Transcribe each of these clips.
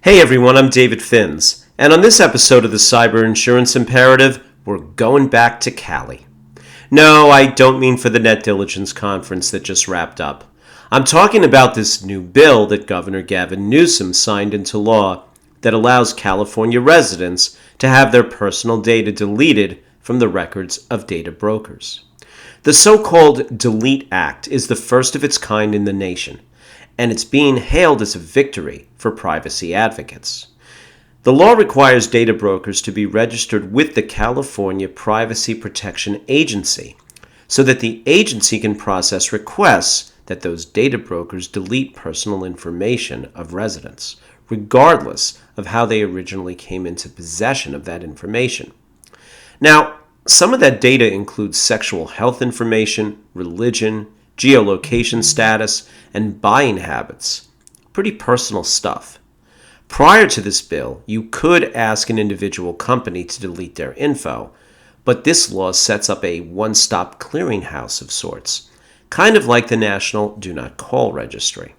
Hey everyone, I'm David Finz, and on this episode of the Cyber Insurance Imperative, we're going back to Cali. No, I don't mean for the Net Diligence Conference that just wrapped up. I'm talking about this new bill that Governor Gavin Newsom signed into law that allows California residents to have their personal data deleted from the records of data brokers. The so-called Delete Act is the first of its kind in the nation, and it's being hailed as a victory for privacy advocates. The law requires data brokers to be registered with the California Privacy Protection Agency so that the agency can process requests that those data brokers delete personal information of residents, regardless of how they originally came into possession of that information. Now, some of that data includes sexual health information, religion, geolocation status, and buying habits. Pretty personal stuff. Prior to this bill, you could ask an individual company to delete their info, but this law sets up a one-stop clearinghouse of sorts, kind of like the National Do Not Call Registry.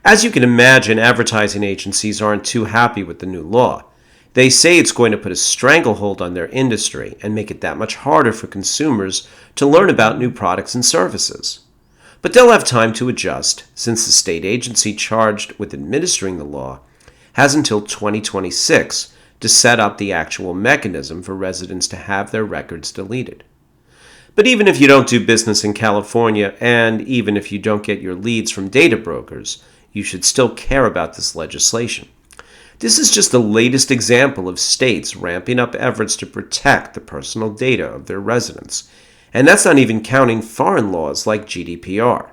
As you can imagine, advertising agencies aren't too happy with the new law. They say it's going to put a stranglehold on their industry and make it that much harder for consumers to learn about new products and services. But they'll have time to adjust, since the state agency charged with administering the law has until 2026 to set up the actual mechanism for residents to have their records deleted. But even if you don't do business in California, and even if you don't get your leads from data brokers, you should still care about this legislation. This is just the latest example of states ramping up efforts to protect the personal data of their residents. And that's not even counting foreign laws like GDPR.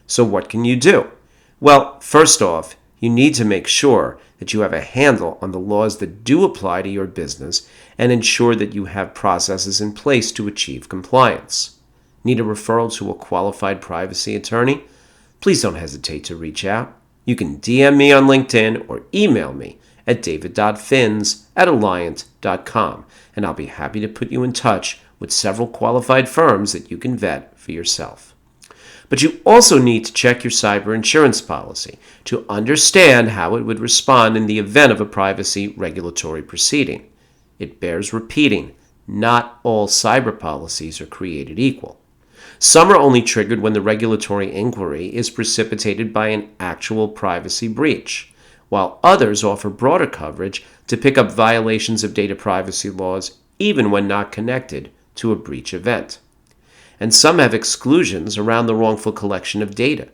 So what can you do? Well, first off, you need to make sure that you have a handle on the laws that do apply to your business and ensure that you have processes in place to achieve compliance. Need a referral to a qualified privacy attorney? Please don't hesitate to reach out. You can DM me on LinkedIn or email me at david.finz@alliant.com, and I'll be happy to put you in touch with several qualified firms that you can vet for yourself. But you also need to check your cyber insurance policy to understand how it would respond in the event of a privacy regulatory proceeding. It bears repeating, not all cyber policies are created equal. Some are only triggered when the regulatory inquiry is precipitated by an actual privacy breach, while others offer broader coverage to pick up violations of data privacy laws even when not connected to a breach event. And some have exclusions around the wrongful collection of data,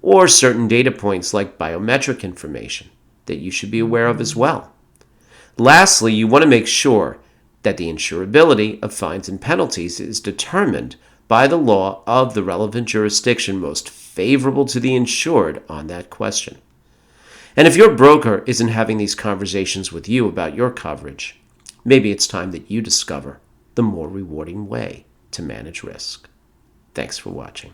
or certain data points like biometric information that you should be aware of as well. Lastly, you want to make sure that the insurability of fines and penalties is determined by the law of the relevant jurisdiction most favorable to the insured on that question. And if your broker isn't having these conversations with you about your coverage, maybe it's time that you discover the more rewarding way to manage risk. Thanks for watching.